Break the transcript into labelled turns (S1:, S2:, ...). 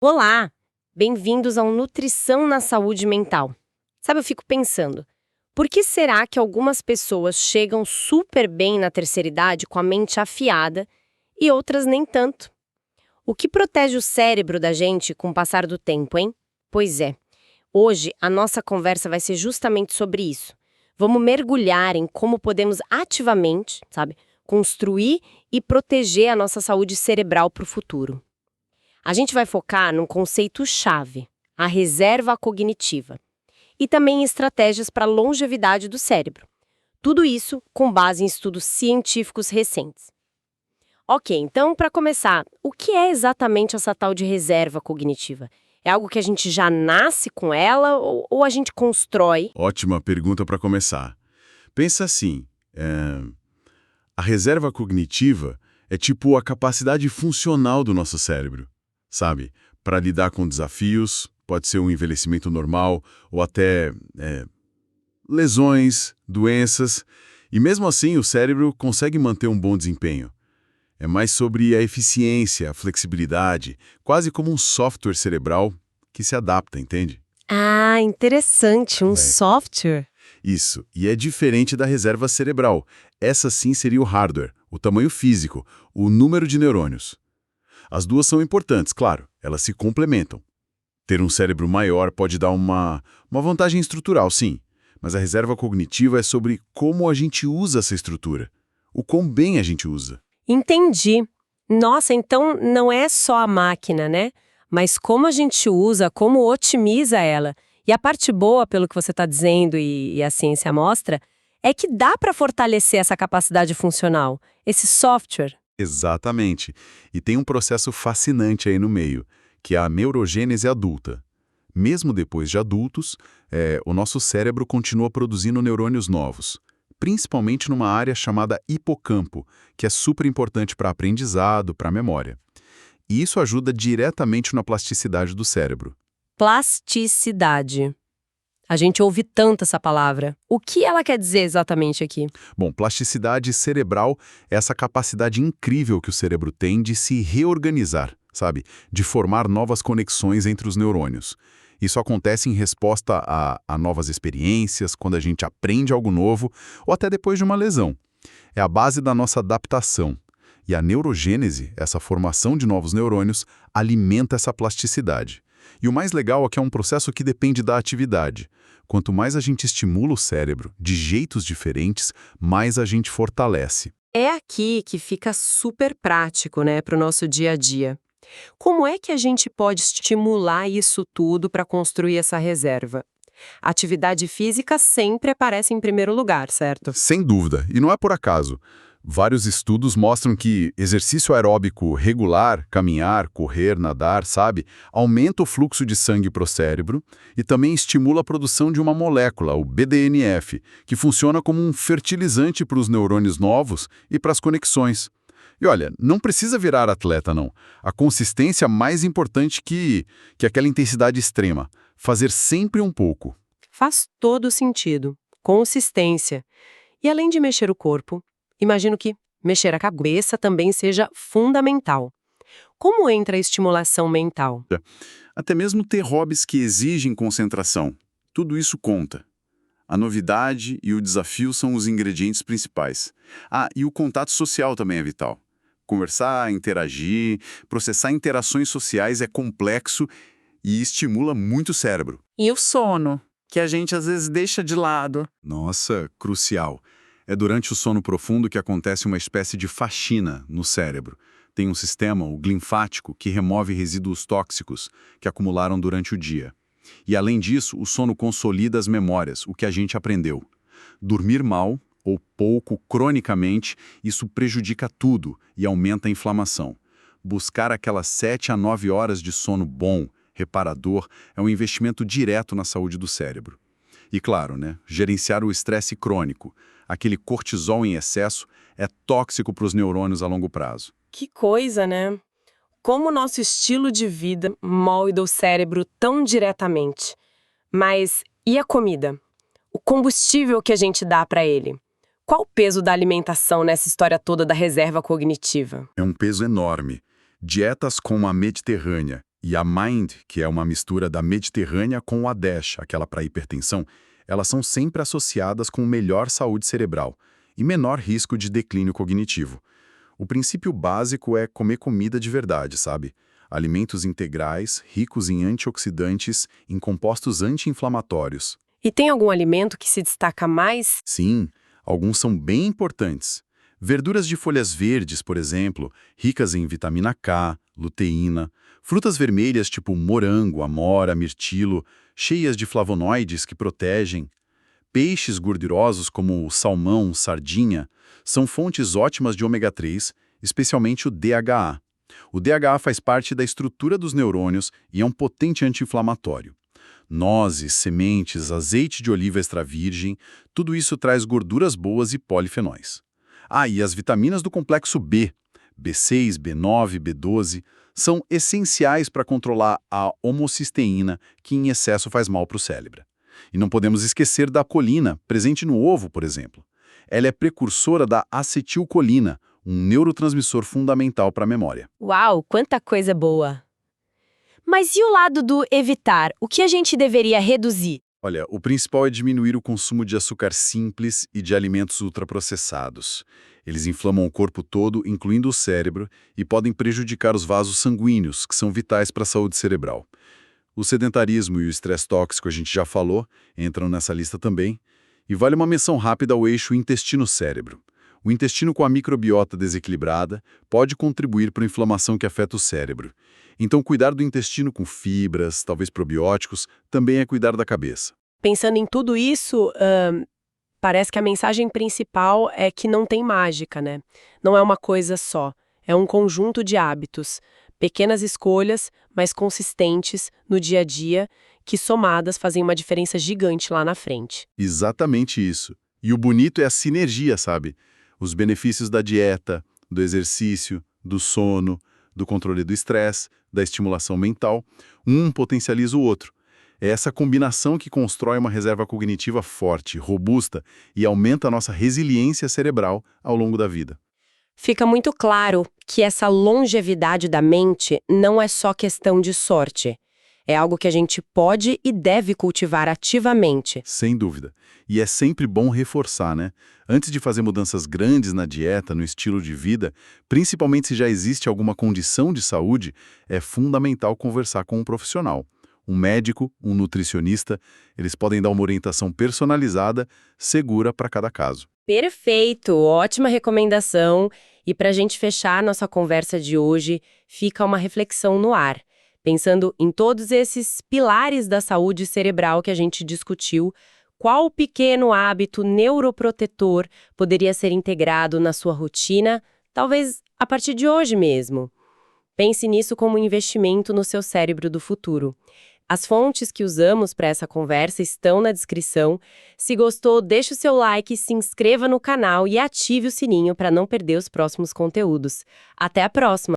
S1: Olá, bem-vindos ao Nutrição na Saúde Mental. Sabe, eu fico pensando, por que será que algumas pessoas chegam super bem na terceira idade com a mente afiada e outras nem tanto? O que protege o cérebro da gente com o passar do tempo, hein? Pois é, hoje a nossa conversa vai ser justamente sobre isso. Vamos mergulhar em como podemos ativamente, sabe, construir e proteger a nossa saúde cerebral para o futuro. A gente vai focar num conceito-chave, a reserva cognitiva, e também em estratégias para a longevidade do cérebro. Tudo isso com base em estudos científicos recentes. Ok, então, para começar, o que é exatamente essa tal de reserva cognitiva? É algo que a gente já nasce com ela ou a gente constrói?
S2: Ótima pergunta para começar. Pensa assim, a reserva cognitiva é tipo a capacidade funcional do nosso cérebro, sabe? Para lidar com desafios, pode ser um envelhecimento normal ou até lesões, doenças, e mesmo assim o cérebro consegue manter um bom desempenho. É mais sobre a eficiência, a flexibilidade, quase como um software cerebral que se adapta, entende?
S1: Ah, interessante, um
S2: Bem,
S1: software.
S2: isso, e é diferente da reserva cerebral. Essa sim seria o hardware, o tamanho físico, o número de neurônios. As duas são importantes, claro, elas se complementam. Ter um cérebro maior pode dar uma vantagem estrutural, sim, mas a reserva cognitiva é sobre como a gente usa essa estrutura, o quão bem a gente usa.
S1: Entendi. Nossa, então não é só a máquina, né? Mas como a gente usa, como otimiza ela. E a parte boa, pelo que você está dizendo e a ciência mostra, é que dá para fortalecer essa capacidade funcional, esse software.
S2: Exatamente. E tem um processo fascinante aí no meio, que é a neurogênese adulta. Mesmo depois de adultos, o nosso cérebro continua produzindo neurônios novos, principalmente numa área chamada hipocampo, que é super importante para aprendizado, para memória. E isso ajuda diretamente na plasticidade do cérebro.
S1: Plasticidade. A gente ouve tanto essa palavra. O que ela quer dizer exatamente aqui?
S2: Bom, plasticidade cerebral é essa capacidade incrível que o cérebro tem de se reorganizar, sabe? De formar novas conexões entre os neurônios. Isso acontece em resposta a novas experiências, quando a gente aprende algo novo ou até depois de uma lesão. É a base da nossa adaptação. E a neurogênese, essa formação de novos neurônios, alimenta essa plasticidade. E o mais legal é que é um processo que depende da atividade. Quanto mais a gente estimula o cérebro, de jeitos diferentes, mais a gente fortalece.
S1: É aqui que fica super prático, né, para o nosso dia a dia. Como é que a gente pode estimular isso tudo para construir essa reserva? Atividade física sempre aparece em primeiro lugar, certo?
S2: Sem dúvida, e não é por acaso. Vários estudos mostram que exercício aeróbico regular, caminhar, correr, nadar, sabe, aumenta o fluxo de sangue para o cérebro e também estimula a produção de uma molécula, o BDNF, que funciona como um fertilizante para os neurônios novos e para as conexões. E olha, não precisa virar atleta, não. A consistência é mais importante que aquela intensidade extrema. Fazer sempre um pouco.
S1: Faz todo sentido. Consistência. E além de mexer o corpo, imagino que mexer a cabeça também seja fundamental. Como entra a estimulação mental?
S2: Até mesmo ter hobbies que exigem concentração. Tudo isso conta. A novidade e o desafio são os ingredientes principais. Ah, e o contato social também é vital. Conversar, interagir, processar interações sociais é complexo e estimula muito o cérebro.
S3: E o sono, que a gente às vezes deixa de lado.
S2: Nossa, crucial. É durante o sono profundo que acontece uma espécie de faxina no cérebro. Tem um sistema, o linfático, que remove resíduos tóxicos que acumularam durante o dia. E além disso, o sono consolida as memórias, o que a gente aprendeu. Dormir mal, ou pouco, cronicamente, isso prejudica tudo e aumenta a inflamação. Buscar aquelas 7 a 9 horas de sono bom, reparador, é um investimento direto na saúde do cérebro. E claro, né, gerenciar o estresse crônico. Aquele cortisol em excesso é tóxico para os neurônios a longo prazo.
S1: Que coisa, né? Como o nosso estilo de vida molda o cérebro tão diretamente. Mas e a comida? O combustível que a gente dá para ele? Qual o peso da alimentação nessa história toda da reserva cognitiva?
S2: É um peso enorme. Dietas como a mediterrânea, E a Mind, que é uma mistura da Mediterrânea com a Dash, aquela para hipertensão, elas são sempre associadas com melhor saúde cerebral e menor risco de declínio cognitivo. O princípio básico é comer comida de verdade, sabe? Alimentos integrais, ricos em antioxidantes, em compostos anti-inflamatórios.
S1: E tem algum alimento que se destaca mais?
S2: Sim, alguns são bem importantes. Verduras de folhas verdes, por exemplo, ricas em vitamina K, luteína, frutas vermelhas tipo morango, amora, mirtilo, cheias de flavonoides que protegem. Peixes gordurosos como o salmão, sardinha, são fontes ótimas de ômega 3, especialmente o DHA. O DHA faz parte da estrutura dos neurônios e é um potente anti-inflamatório. Nozes, sementes, azeite de oliva extra virgem, tudo isso traz gorduras boas e polifenóis. Ah, e as vitaminas do complexo B, B6, B9, B12, são essenciais para controlar a homocisteína, que em excesso faz mal para o cérebro. E não podemos esquecer da colina, presente no ovo, por exemplo. Ela é precursora da acetilcolina, um neurotransmissor fundamental para a memória.
S1: Uau, quanta coisa boa! Mas e o lado do evitar? O que a gente deveria reduzir?
S2: Olha, o principal é diminuir o consumo de açúcar simples e de alimentos ultraprocessados. Eles inflamam o corpo todo, incluindo o cérebro, e podem prejudicar os vasos sanguíneos, que são vitais para a saúde cerebral. O sedentarismo e o estresse tóxico, a gente já falou, entram nessa lista também. E vale uma menção rápida ao eixo intestino-cérebro. O intestino com a microbiota desequilibrada pode contribuir para a inflamação que afeta o cérebro. Então, cuidar do intestino com fibras, talvez probióticos, também é cuidar da cabeça.
S1: Pensando em tudo isso, parece que a mensagem principal é que não tem mágica, né? Não é uma coisa só. É um conjunto de hábitos. Pequenas escolhas, mas consistentes no dia a dia, que somadas fazem uma diferença gigante lá na frente.
S2: Exatamente isso. E o bonito é a sinergia, sabe? Os benefícios da dieta, do exercício, do sono, do controle do estresse, da estimulação mental, um potencializa o outro. É essa combinação que constrói uma reserva cognitiva forte, robusta e aumenta a nossa resiliência cerebral ao longo da vida.
S1: Fica muito claro que essa longevidade da mente não é só questão de sorte. É algo que a gente pode e deve cultivar ativamente.
S2: Sem dúvida. E é sempre bom reforçar, né? Antes de fazer mudanças grandes na dieta, no estilo de vida, principalmente se já existe alguma condição de saúde, é fundamental conversar com um profissional. Um médico, um nutricionista, eles podem dar uma orientação personalizada, segura para cada caso.
S1: Perfeito, ótima recomendação. E para a gente fechar nossa conversa de hoje, fica uma reflexão no ar. Pensando em todos esses pilares da saúde cerebral que a gente discutiu, qual pequeno hábito neuroprotetor poderia ser integrado na sua rotina, talvez a partir de hoje mesmo? Pense nisso como um investimento no seu cérebro do futuro. As fontes que usamos para essa conversa estão na descrição. Se gostou, deixe o seu like, se inscreva no canal e ative o sininho para não perder os próximos conteúdos. Até a próxima!